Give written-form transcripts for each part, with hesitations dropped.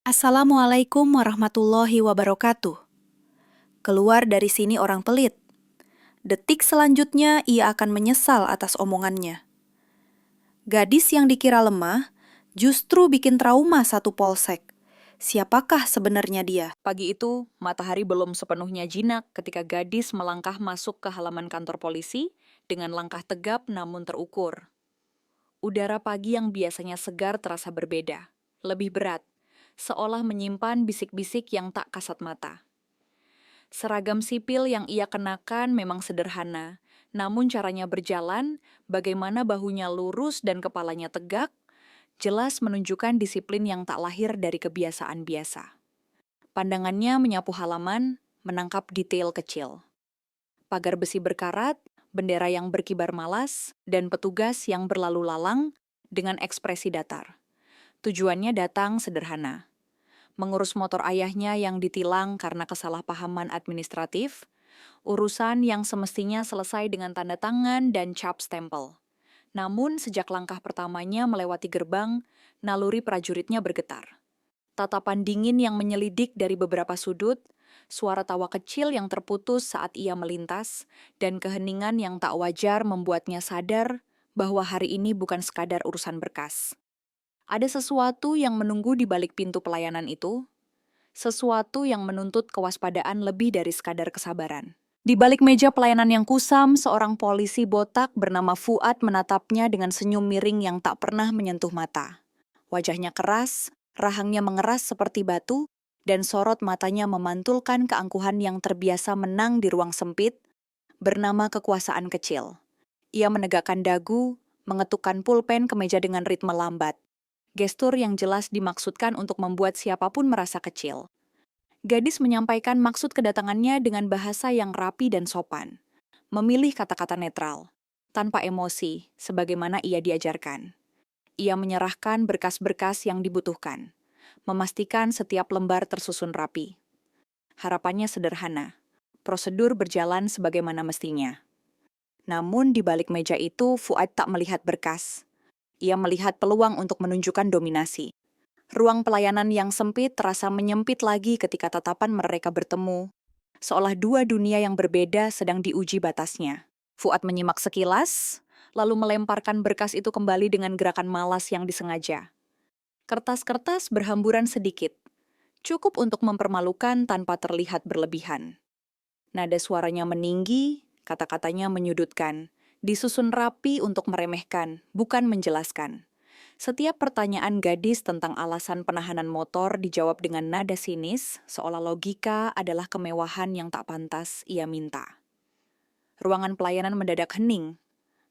Assalamualaikum warahmatullahi wabarakatuh. Keluar dari sini orang pelit. Detik selanjutnya ia akan menyesal atas omongannya. Gadis yang dikira lemah justru bikin trauma satu polsek. Siapakah sebenarnya dia? Pagi itu, matahari belum sepenuhnya jinak ketika gadis melangkah masuk ke halaman kantor polisi dengan langkah tegap namun terukur. Udara pagi yang biasanya segar terasa berbeda, lebih berat, seolah menyimpan bisik-bisik yang tak kasat mata. Seragam sipil yang ia kenakan memang sederhana, namun caranya berjalan, bagaimana bahunya lurus dan kepalanya tegak, jelas menunjukkan disiplin yang tak lahir dari kebiasaan biasa. Pandangannya menyapu halaman, menangkap detail kecil. Pagar besi berkarat, bendera yang berkibar malas, dan petugas yang berlalu lalang dengan ekspresi datar. Tujuannya datang sederhana. Mengurus motor ayahnya yang ditilang karena kesalahpahaman administratif, urusan yang semestinya selesai dengan tanda tangan dan cap stempel. Namun, sejak langkah pertamanya melewati gerbang, naluri prajuritnya bergetar. Tatapan dingin yang menyelidik dari beberapa sudut, suara tawa kecil yang terputus saat ia melintas, dan keheningan yang tak wajar membuatnya sadar bahwa hari ini bukan sekadar urusan berkas. Ada sesuatu yang menunggu di balik pintu pelayanan itu, sesuatu yang menuntut kewaspadaan lebih dari sekadar kesabaran. Di balik meja pelayanan yang kusam, seorang polisi botak bernama Fuad menatapnya dengan senyum miring yang tak pernah menyentuh mata. Wajahnya keras, rahangnya mengeras seperti batu, dan sorot matanya memantulkan keangkuhan yang terbiasa menang di ruang sempit, bernama kekuasaan kecil. Ia menegakkan dagu, mengetukkan pulpen ke meja dengan ritme lambat. Gestur yang jelas dimaksudkan untuk membuat siapapun merasa kecil. Gadis menyampaikan maksud kedatangannya dengan bahasa yang rapi dan sopan. Memilih kata-kata netral, tanpa emosi, sebagaimana ia diajarkan. Ia menyerahkan berkas-berkas yang dibutuhkan, memastikan setiap lembar tersusun rapi. Harapannya sederhana, prosedur berjalan sebagaimana mestinya. Namun di balik meja itu, Fuad tak melihat berkas. Ia melihat peluang untuk menunjukkan dominasi. Ruang pelayanan yang sempit terasa menyempit lagi ketika tatapan mereka bertemu, seolah dua dunia yang berbeda sedang diuji batasnya. Fuad menyimak sekilas, lalu melemparkan berkas itu kembali dengan gerakan malas yang disengaja. Kertas-kertas berhamburan sedikit, cukup untuk mempermalukan tanpa terlihat berlebihan. Nada suaranya meninggi, kata-katanya menyudutkan, disusun rapi untuk meremehkan, bukan menjelaskan. Setiap pertanyaan gadis tentang alasan penahanan motor dijawab dengan nada sinis, seolah logika adalah kemewahan yang tak pantas ia minta. Ruangan pelayanan mendadak hening.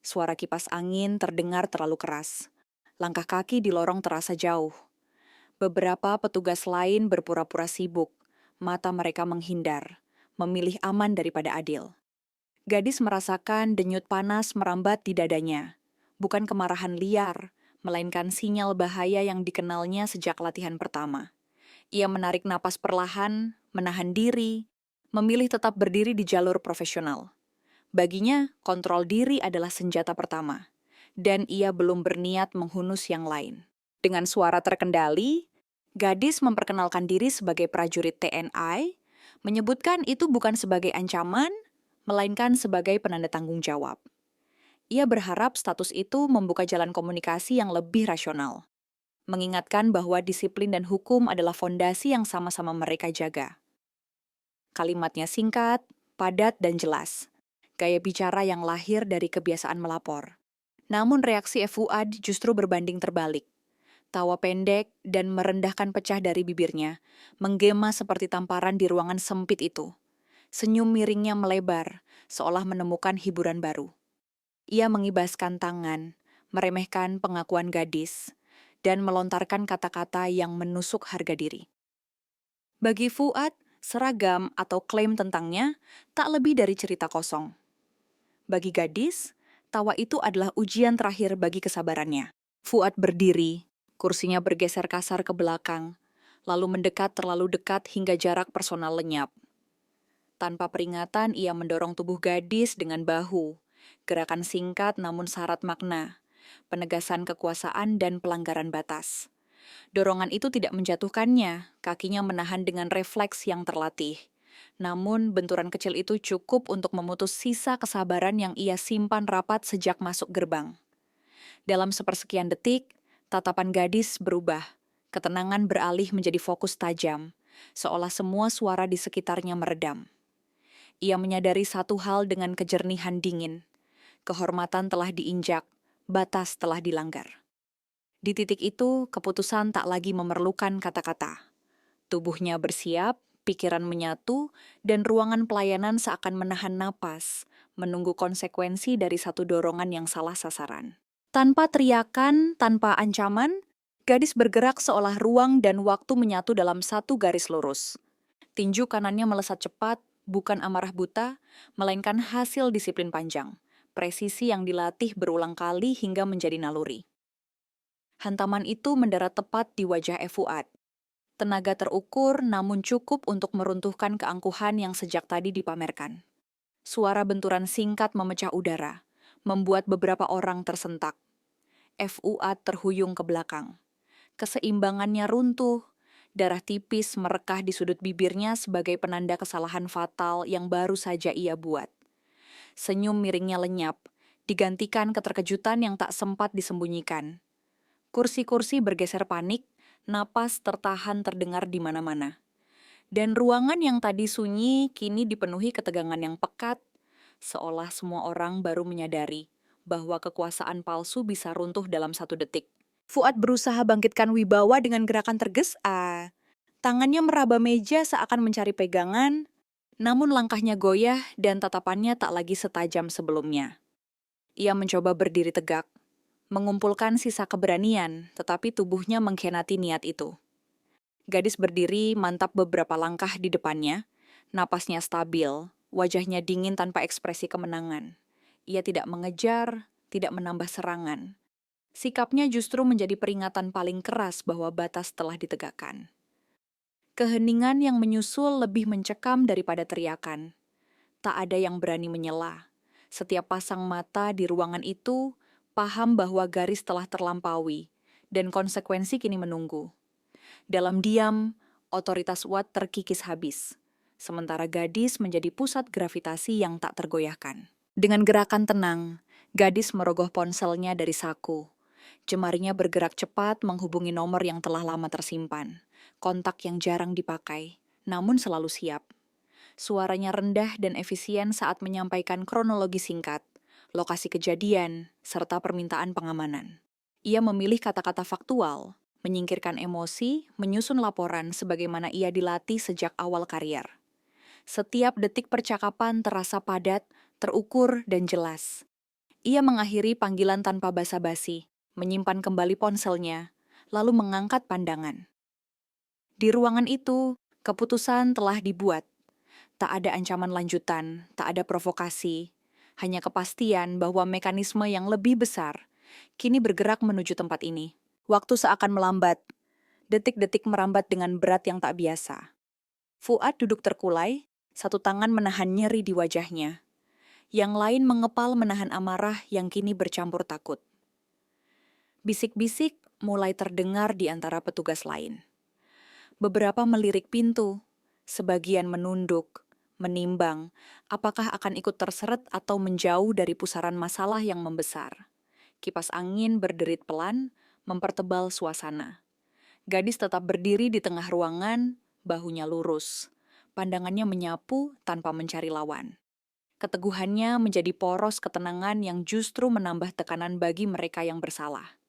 Suara kipas angin terdengar terlalu keras. Langkah kaki di lorong terasa jauh. Beberapa petugas lain berpura-pura sibuk. Mata mereka menghindar, memilih aman daripada adil. Gadis merasakan denyut panas merambat di dadanya. Bukan kemarahan liar, melainkan sinyal bahaya yang dikenalnya sejak latihan pertama. Ia menarik napas perlahan, menahan diri, memilih tetap berdiri di jalur profesional. Baginya, kontrol diri adalah senjata pertama, dan ia belum berniat menghunus yang lain. Dengan suara terkendali, gadis memperkenalkan diri sebagai prajurit TNI, menyebutkan itu bukan sebagai ancaman, melainkan sebagai penanda tanggung jawab. Ia berharap status itu membuka jalan komunikasi yang lebih rasional, mengingatkan bahwa disiplin dan hukum adalah fondasi yang sama-sama mereka jaga. Kalimatnya singkat, padat, dan jelas. Gaya bicara yang lahir dari kebiasaan melapor. Namun reaksi Fuad justru berbanding terbalik. Tawa pendek dan merendahkan pecah dari bibirnya, menggema seperti tamparan di ruangan sempit itu. Senyum miringnya melebar, seolah menemukan hiburan baru. Ia mengibaskan tangan, meremehkan pengakuan gadis, dan melontarkan kata-kata yang menusuk harga diri. Bagi Fuad, seragam atau klaim tentangnya tak lebih dari cerita kosong. Bagi gadis, tawa itu adalah ujian terakhir bagi kesabarannya. Fuad berdiri, kursinya bergeser kasar ke belakang, lalu mendekat terlalu dekat hingga jarak personal lenyap. Tanpa peringatan, ia mendorong tubuh gadis dengan bahu. Gerakan singkat namun syarat makna, penegasan kekuasaan dan pelanggaran batas. Dorongan itu tidak menjatuhkannya, kakinya menahan dengan refleks yang terlatih. Namun, benturan kecil itu cukup untuk memutus sisa kesabaran yang ia simpan rapat sejak masuk gerbang. Dalam sepersekian detik, tatapan gadis berubah. Ketenangan beralih menjadi fokus tajam, seolah semua suara di sekitarnya meredam. Ia menyadari satu hal dengan kejernihan dingin. Kehormatan telah diinjak, batas telah dilanggar. Di titik itu, keputusan tak lagi memerlukan kata-kata. Tubuhnya bersiap, pikiran menyatu, dan ruangan pelayanan seakan menahan napas, menunggu konsekuensi dari satu dorongan yang salah sasaran. Tanpa teriakan, tanpa ancaman, gadis bergerak seolah ruang dan waktu menyatu dalam satu garis lurus. Tinju kanannya melesat cepat, bukan amarah buta, melainkan hasil disiplin panjang. Presisi yang dilatih berulang kali hingga menjadi naluri. Hantaman itu mendarat tepat di wajah Fuad. Tenaga terukur namun cukup untuk meruntuhkan keangkuhan yang sejak tadi dipamerkan. Suara benturan singkat memecah udara, membuat beberapa orang tersentak. Fuad terhuyung ke belakang. Keseimbangannya runtuh, darah tipis merekah di sudut bibirnya sebagai penanda kesalahan fatal yang baru saja ia buat. Senyum miringnya lenyap, digantikan keterkejutan yang tak sempat disembunyikan. Kursi-kursi bergeser panik, napas tertahan terdengar di mana-mana. Dan ruangan yang tadi sunyi kini dipenuhi ketegangan yang pekat, seolah semua orang baru menyadari bahwa kekuasaan palsu bisa runtuh dalam satu detik. Fuad berusaha bangkitkan wibawa dengan gerakan tergesa. Tangannya meraba meja seakan mencari pegangan, namun langkahnya goyah dan tatapannya tak lagi setajam sebelumnya. Ia mencoba berdiri tegak, mengumpulkan sisa keberanian, tetapi tubuhnya mengkhianati niat itu. Gadis berdiri mantap beberapa langkah di depannya, napasnya stabil, wajahnya dingin tanpa ekspresi kemenangan. Ia tidak mengejar, tidak menambah serangan. Sikapnya justru menjadi peringatan paling keras bahwa batas telah ditegakkan. Keheningan yang menyusul lebih mencekam daripada teriakan. Tak ada yang berani menyela. Setiap pasang mata di ruangan itu paham bahwa garis telah terlampaui dan konsekuensi kini menunggu. Dalam diam, otoritas Watt terkikis habis, sementara gadis menjadi pusat gravitasi yang tak tergoyahkan. Dengan gerakan tenang, gadis merogoh ponselnya dari saku. Jemarinya bergerak cepat menghubungi nomor yang telah lama tersimpan, kontak yang jarang dipakai, namun selalu siap. Suaranya rendah dan efisien saat menyampaikan kronologi singkat, lokasi kejadian, serta permintaan pengamanan. Ia memilih kata-kata faktual, menyingkirkan emosi, menyusun laporan sebagaimana ia dilatih sejak awal karier. Setiap detik percakapan terasa padat, terukur, dan jelas. Ia mengakhiri panggilan tanpa basa-basi, menyimpan kembali ponselnya, lalu mengangkat pandangan. Di ruangan itu, keputusan telah dibuat. Tak ada ancaman lanjutan, tak ada provokasi, hanya kepastian bahwa mekanisme yang lebih besar kini bergerak menuju tempat ini. Waktu seakan melambat, detik-detik merambat dengan berat yang tak biasa. Fuad duduk terkulai, satu tangan menahan nyeri di wajahnya. Yang lain mengepal menahan amarah yang kini bercampur takut. Bisik-bisik mulai terdengar di antara petugas lain. Beberapa melirik pintu, sebagian menunduk, menimbang apakah akan ikut terseret atau menjauh dari pusaran masalah yang membesar. Kipas angin berderit pelan, mempertebal suasana. Gadis tetap berdiri di tengah ruangan, bahunya lurus. Pandangannya menyapu tanpa mencari lawan. Keteguhannya menjadi poros ketenangan yang justru menambah tekanan bagi mereka yang bersalah.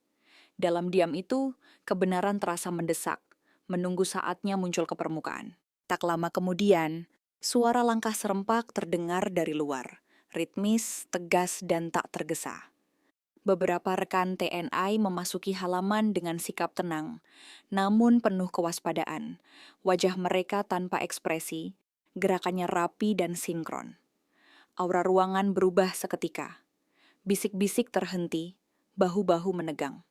Dalam diam itu, kebenaran terasa mendesak, menunggu saatnya muncul ke permukaan. Tak lama kemudian, suara langkah serempak terdengar dari luar, ritmis, tegas, dan tak tergesa. Beberapa rekan TNI memasuki halaman dengan sikap tenang, namun penuh kewaspadaan. Wajah mereka tanpa ekspresi, gerakannya rapi dan sinkron. Aura ruangan berubah seketika. Bisik-bisik terhenti, bahu-bahu menegang.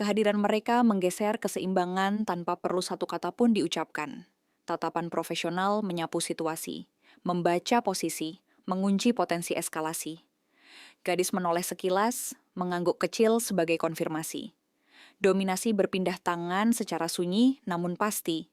Kehadiran mereka menggeser keseimbangan tanpa perlu satu kata pun diucapkan. Tatapan profesional menyapu situasi, membaca posisi, mengunci potensi eskalasi. Gadis menoleh sekilas, mengangguk kecil sebagai konfirmasi. Dominasi berpindah tangan secara sunyi namun pasti.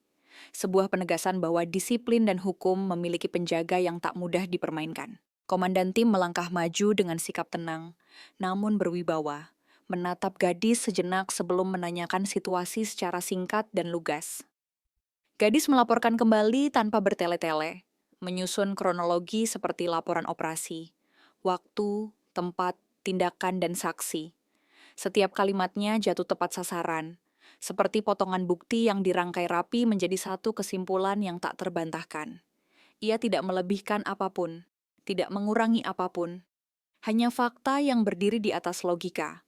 Sebuah penegasan bahwa disiplin dan hukum memiliki penjaga yang tak mudah dipermainkan. Komandan tim melangkah maju dengan sikap tenang, namun berwibawa, menatap gadis sejenak sebelum menanyakan situasi secara singkat dan lugas. Gadis melaporkan kembali tanpa bertele-tele, menyusun kronologi seperti laporan operasi, waktu, tempat, tindakan, dan saksi. Setiap kalimatnya jatuh tepat sasaran, seperti potongan bukti yang dirangkai rapi menjadi satu kesimpulan yang tak terbantahkan. Ia tidak melebihkan apapun, tidak mengurangi apapun, hanya fakta yang berdiri di atas logika.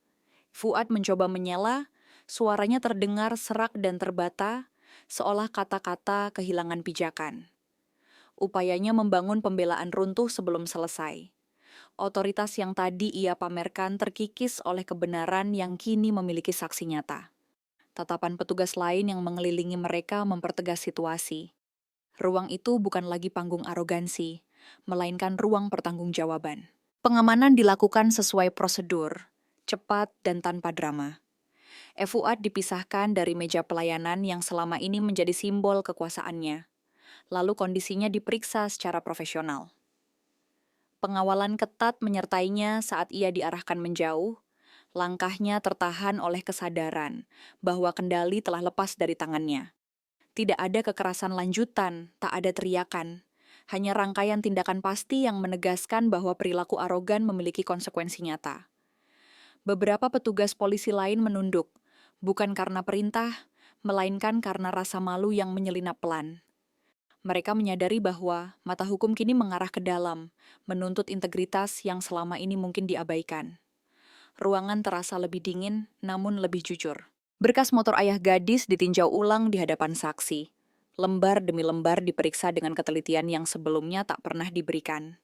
Fuad mencoba menyela, suaranya terdengar serak dan terbata, seolah kata-kata kehilangan pijakan. Upayanya membangun pembelaan runtuh sebelum selesai. Otoritas yang tadi ia pamerkan terkikis oleh kebenaran yang kini memiliki saksi nyata. Tatapan petugas lain yang mengelilingi mereka mempertegas situasi. Ruang itu bukan lagi panggung arogansi, melainkan ruang pertanggungjawaban. Pengamanan dilakukan sesuai prosedur, cepat dan tanpa drama. Fuad dipisahkan dari meja pelayanan yang selama ini menjadi simbol kekuasaannya. Lalu kondisinya diperiksa secara profesional. Pengawalan ketat menyertainya saat ia diarahkan menjauh, langkahnya tertahan oleh kesadaran bahwa kendali telah lepas dari tangannya. Tidak ada kekerasan lanjutan, tak ada teriakan. Hanya rangkaian tindakan pasti yang menegaskan bahwa perilaku arogan memiliki konsekuensi nyata. Beberapa petugas polisi lain menunduk, bukan karena perintah, melainkan karena rasa malu yang menyelinap pelan. Mereka menyadari bahwa mata hukum kini mengarah ke dalam, menuntut integritas yang selama ini mungkin diabaikan. Ruangan terasa lebih dingin, namun lebih jujur. Berkas motor ayah gadis ditinjau ulang di hadapan saksi. Lembar demi lembar diperiksa dengan ketelitian yang sebelumnya tak pernah diberikan.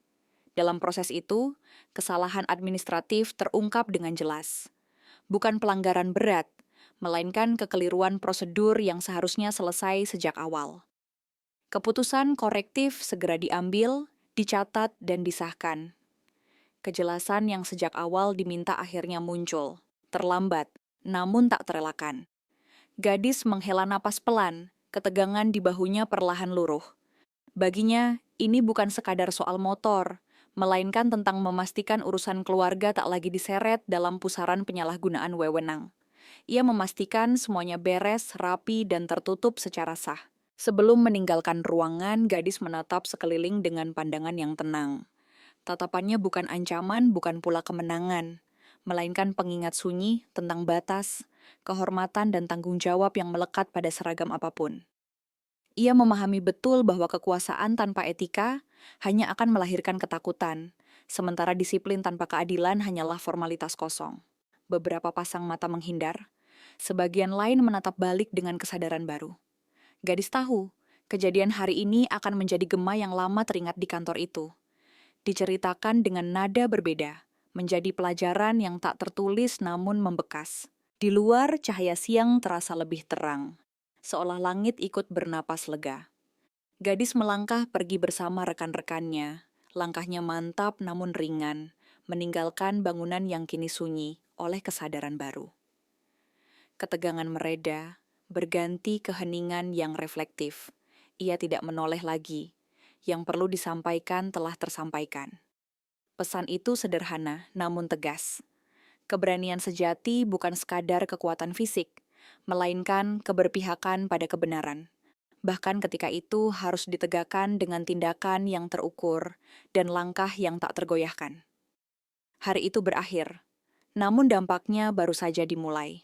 Dalam proses itu, kesalahan administratif terungkap dengan jelas. Bukan pelanggaran berat, melainkan kekeliruan prosedur yang seharusnya selesai sejak awal. Keputusan korektif segera diambil, dicatat, dan disahkan. Kejelasan yang sejak awal diminta akhirnya muncul, terlambat, namun tak terelakkan. Gadis menghela napas pelan, ketegangan di bahunya perlahan luruh. Baginya, ini bukan sekadar soal motor, melainkan tentang memastikan urusan keluarga tak lagi diseret dalam pusaran penyalahgunaan wewenang. Ia memastikan semuanya beres, rapi, dan tertutup secara sah. Sebelum meninggalkan ruangan, gadis menatap sekeliling dengan pandangan yang tenang. Tatapannya bukan ancaman, bukan pula kemenangan, melainkan pengingat sunyi tentang batas, kehormatan, dan tanggung jawab yang melekat pada seragam apapun. Ia memahami betul bahwa kekuasaan tanpa etika hanya akan melahirkan ketakutan, sementara disiplin tanpa keadilan hanyalah formalitas kosong. Beberapa pasang mata menghindar, sebagian lain menatap balik dengan kesadaran baru. Gadis tahu, kejadian hari ini akan menjadi gema yang lama teringat di kantor itu. Diceritakan dengan nada berbeda, menjadi pelajaran yang tak tertulis namun membekas. Di luar, cahaya siang terasa lebih terang, seolah langit ikut bernapas lega. Gadis melangkah pergi bersama rekan-rekannya, langkahnya mantap namun ringan, meninggalkan bangunan yang kini sunyi oleh kesadaran baru. Ketegangan mereda, berganti keheningan yang reflektif. Ia tidak menoleh lagi. Yang perlu disampaikan telah tersampaikan. Pesan itu sederhana, namun tegas. Keberanian sejati bukan sekadar kekuatan fisik, melainkan keberpihakan pada kebenaran. Bahkan ketika itu harus ditegakkan dengan tindakan yang terukur dan langkah yang tak tergoyahkan. Hari itu berakhir, namun dampaknya baru saja dimulai.